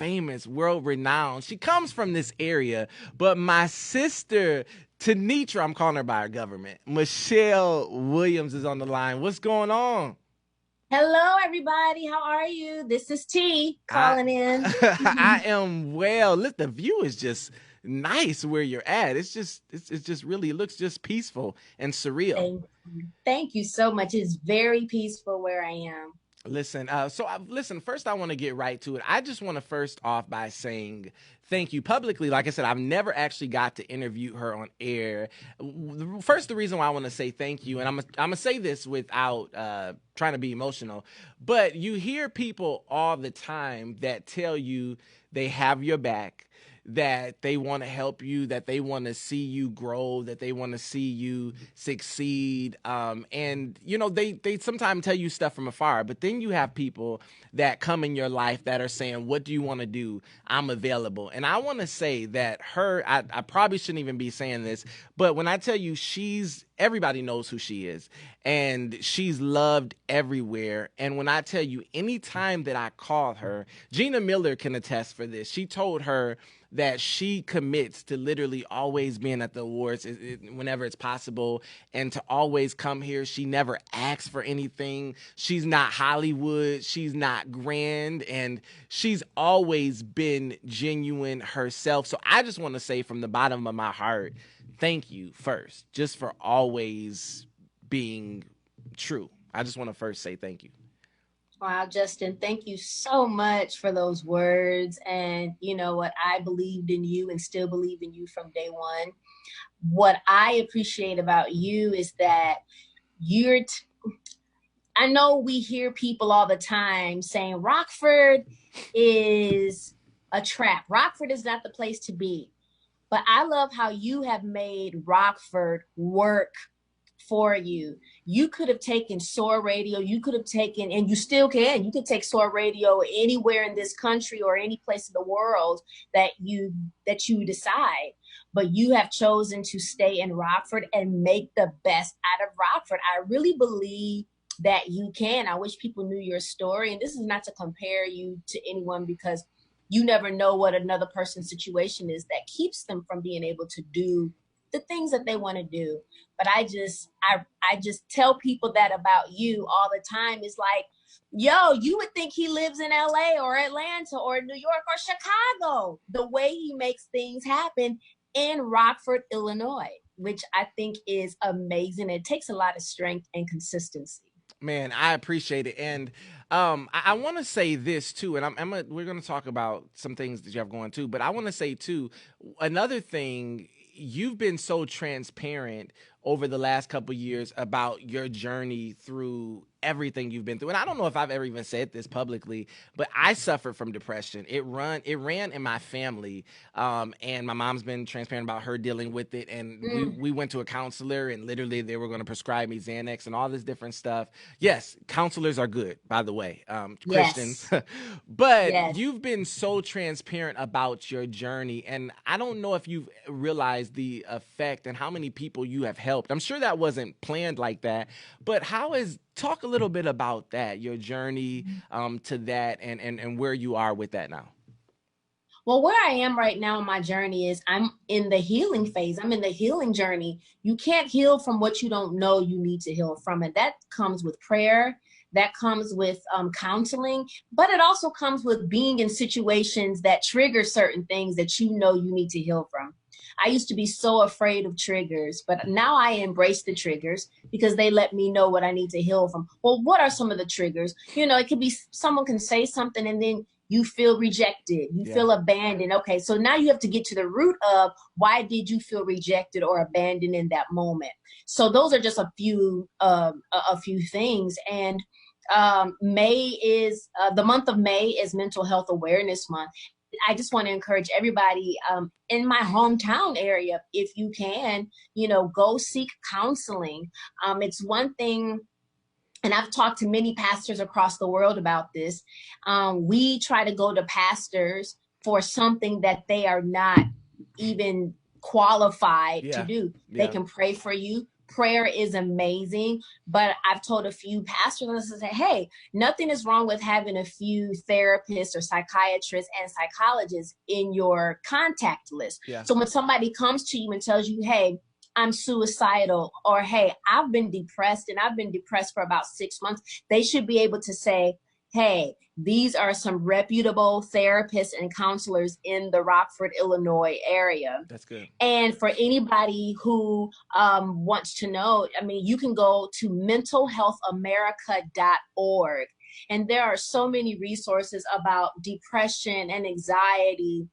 famous, world renowned. She comes from this area, but my sister, Tanitra, I'm calling her by her government, Michelle Williams is on the line. What's going on? Hello, everybody. How are you? This is T I calling in. I am well. Look, the view is just nice where you're at. It's just really, it looks just peaceful and surreal. Thank you so much. It's very peaceful where I am. Listen, listen. First, I want to get right to it. I just want to first off by saying thank you publicly. Like I said, I've never actually got to interview her on air. First, the reason why I want to say thank you, and I'm gonna say this without trying to be emotional, but you hear people all the time that tell you they have your back, that they want to help you, that they want to see you grow, that they want to see you succeed. And you know, they sometimes tell you stuff from afar, but then you have people that come in your life that are saying, "What do you want to do? I'm available." And I want to say that I probably shouldn't even be saying this, but when I tell you everybody knows who she is, and she's loved everywhere. And when I tell you, anytime that I call her, Gina Miller can attest for this. She told her that she commits to literally always being at the awards whenever it's possible, and to always come here. She never asks for anything. She's not Hollywood. She's not grand. And she's always been genuine herself. So I just want to say from the bottom of my heart, thank you first, just for always being true. I just want to first say thank you. Wow, Justin, thank you so much for those words. And you know what? I believed in you and still believe in you from day one. What I appreciate about you is that you're, t- I know we hear people all the time saying Rockford is a trap. Rockford is not the place to be. But I love how you have made Rockford work for you. You could have taken Soar Radio, you could have taken, and you still can, you could take Soar Radio anywhere in this country or any place in the world that you decide. But you have chosen to stay in Rockford and make the best out of Rockford. I really believe that you can. I wish people knew your story. And this is not to compare you to anyone, because you never know what another person's situation is that keeps them from being able to do the things that they want to do. But I just tell people that about you all the time. Is like, yo, you would think he lives in LA or Atlanta or New York or Chicago, the way he makes things happen in Rockford, Illinois, which I think is amazing. It takes a lot of strength and consistency. Man, I appreciate it. And I want to say this too, and we're going to talk about some things that you have going too, but I want to say too, another thing, you've been so transparent over the last couple years about your journey through everything you've been through. And I don't know if I've ever even said this publicly, but I suffered from depression. It ran in my family. And my mom's been transparent about her dealing with it. And Mm, we went to a counselor, and literally they were going to prescribe me Xanax and all this different stuff. Yes, counselors are good, by the way, Christians. yes, But yes. you've been so transparent about your journey. And I don't know if you've realized the effect and how many people you have helped. I'm sure that wasn't planned like that, but talk a little bit about that, your journey to that, and where you are with that now. Well, where I am right now in my journey is I'm in the healing phase. I'm in the healing journey. You can't heal from what you don't know you need to heal from. And that comes with prayer, that comes with counseling, but it also comes with being in situations that trigger certain things that you know you need to heal from. I used to be so afraid of triggers, but now I embrace the triggers because they let me know what I need to heal from. Well, what are some of the triggers? You know, it could be someone can say something and then you feel rejected, you Yeah. feel abandoned. Okay, so now you have to get to the root of why did you feel rejected or abandoned in that moment. So those are just a few things. And May is the month of May is Mental Health Awareness Month. I just want to encourage everybody in my hometown area, if you can, go seek counseling. It's one thing, and I've talked to many pastors across the world about this. We try to go to pastors for something that they are not even qualified to Yeah. do. They Yeah. can pray for you, prayer is amazing, but I've told a few pastors, I say, hey, nothing is wrong with having a few therapists or psychiatrists and psychologists in your contact list. Yeah. So when somebody comes to you and tells you, hey, I'm suicidal, or hey, I've been depressed and I've been depressed for about 6 months, they should be able to say, hey, these are some reputable therapists and counselors in the Rockford, Illinois area. That's good. And for anybody who wants to know, I mean, you can go to mentalhealthamerica.org. And there are so many resources about depression and anxiety.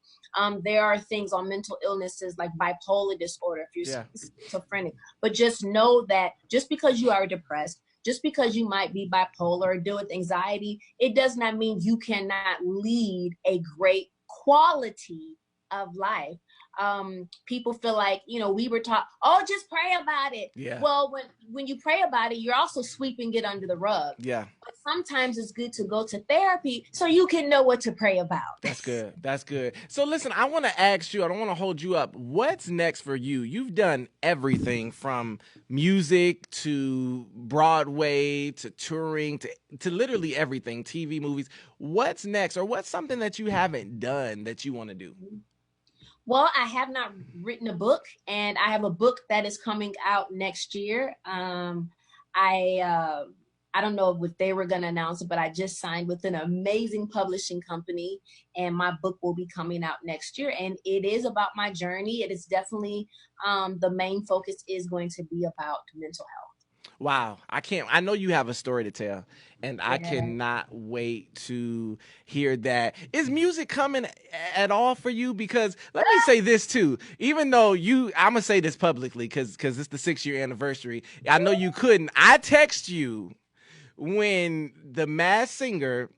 There are things on mental illnesses like bipolar disorder if you're schizophrenic. But just know that just because you are depressed, just because you might be bipolar or deal with anxiety, it does not mean you cannot lead a great quality of life. People feel like, we were taught, oh, just pray about it. Yeah. Well, when you pray about it, you're also sweeping it under the rug. Yeah. But sometimes it's good to go to therapy so you can know what to pray about. That's good. That's good. So listen, I want to ask you, I don't want to hold you up. What's next for you? You've done everything from music to Broadway to touring to literally everything, TV, movies. What's next, or what's something that you haven't done that you want to do? Well, I have not written a book, and I have a book that is coming out next year. I don't know if they were going to announce it, but I just signed with an amazing publishing company, and my book will be coming out next year. And it is about my journey. It is definitely the main focus is going to be about mental health. Wow, I know you have a story to tell, and I cannot wait to hear that. Is music coming at all for you? Because let me say this too, even though I'm gonna say this publicly because it's the 6-year anniversary. I know you couldn't. I text you when the Masked Singer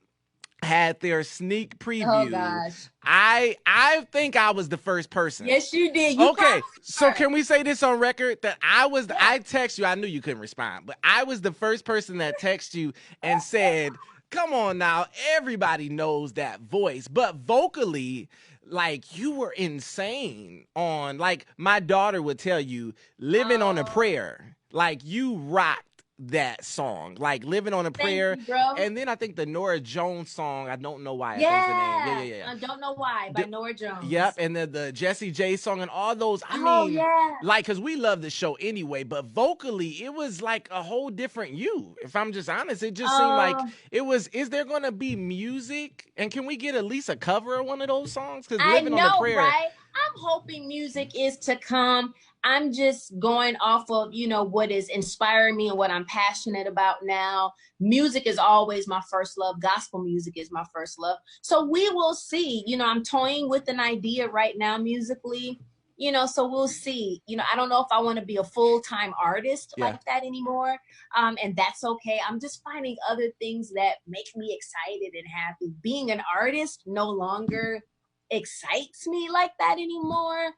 had their sneak preview. Oh gosh. I think I was the first person. Yes, you did. Okay, so can we say this on record that I text you, I knew you couldn't respond, but I was the first person that texted you and said, come on now, everybody knows that voice, but vocally, like, you were insane on, like, my daughter would tell you, Living on a Prayer, like, you rocked that song, like Living on a Prayer. Thank you, bro. And then I think the Norah Jones song, I don't know why. I think the name. Yeah. I don't know why, by Norah Jones. Yep, and then the Jessie J song and all those. I mean, like, because we love the show anyway, but vocally, it was like a whole different you. If I'm just honest, it just seemed like it was, is there going to be music? And can we get at least a cover of one of those songs? Because Living on a Prayer. Right? I'm hoping music is to come. I'm just going off of, what is inspiring me and what I'm passionate about now. Music is always my first love. Gospel music is my first love. So we will see. I'm toying with an idea right now musically, so we'll see. I don't know if I want to be a full-time artist like that anymore. And that's okay. I'm just finding other things that make me excited and happy. Being an artist no longer excites me like that anymore.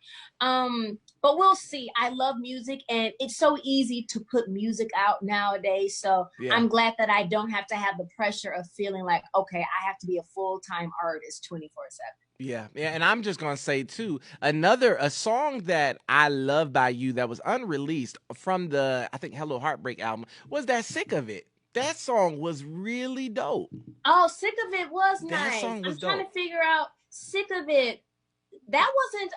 But we'll see. I love music, and it's so easy to put music out nowadays. So I'm glad that I don't have to have the pressure of feeling like, okay, I have to be a full-time artist 24/7. Yeah, and I'm just gonna say too, a song that I love by you that was unreleased from the, I think, Hello Heartbreak album was that Sick of It. That song was really dope. Oh, Sick of It was that nice. Song was I'm dope. trying to figure out Sick of It. That wasn't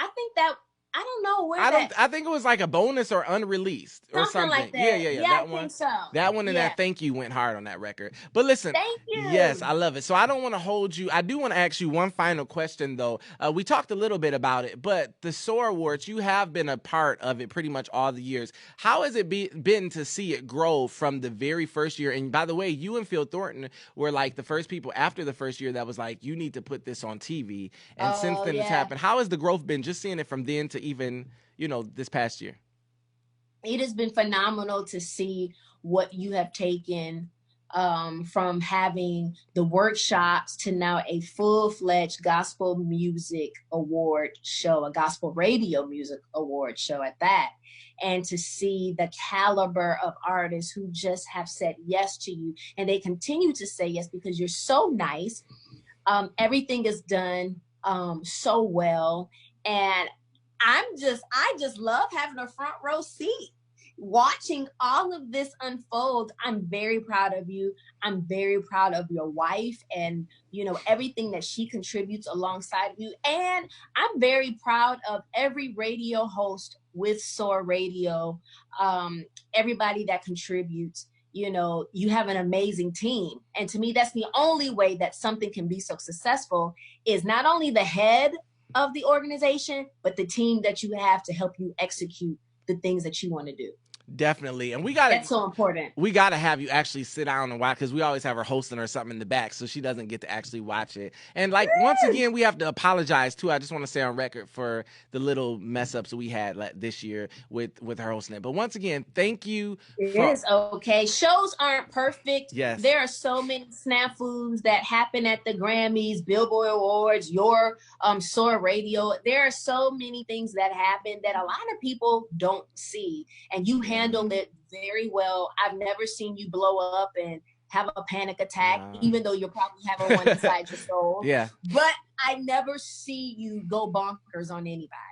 I think that, I don't know where I think it was like a bonus or unreleased or something like that. Yeah, that that I one. think so. That one and that Thank You went hard on that record. But listen, thank you. Yes, I love it. So I don't want to hold you. I do want to ask you one final question though. We talked a little bit about it, but the Soar Awards, you have been a part of it pretty much all the years. How has it been to see it grow from the very first year? And by the way, you and Phil Thornton were like the first people after the first year that was like, you need to put this on TV. And since then it's happened. How has the growth been, just seeing it from then to even, this past year? It has been phenomenal to see what you have taken from having the workshops to now a full-fledged gospel music award show, a gospel radio music award show at that. And to see the caliber of artists who just have said yes to you, and they continue to say yes because you're so nice. Everything is done so well. And I just love having a front row seat watching all of this unfold. I'm very proud of you. I'm very proud of your wife and, you know, everything that she contributes alongside you. And I'm very proud of every radio host with Soar Radio, everybody that contributes. You know, you have an amazing team. And to me, that's the only way that something can be so successful, is not only the head of the organization, but the team that you have to help you execute the things that you want to do. Definitely. And That's so important. we gotta have you actually sit down and watch, because we always have her hosting or something in the back, so she doesn't get to actually watch it. And like, once again, we have to apologize too. I just want to say on record for the little mess ups we had this year with her hosting it. But once again, thank you. It is okay. Shows aren't perfect. Yes. There are so many snafus that happen at the Grammys, Billboard Awards, your Soar Radio. There are so many things that happen that a lot of people don't see, and you handle it very well. I've never seen you blow up and have a panic attack, even though you're probably having one inside your soul. Yeah. But I never see you go bonkers on anybody.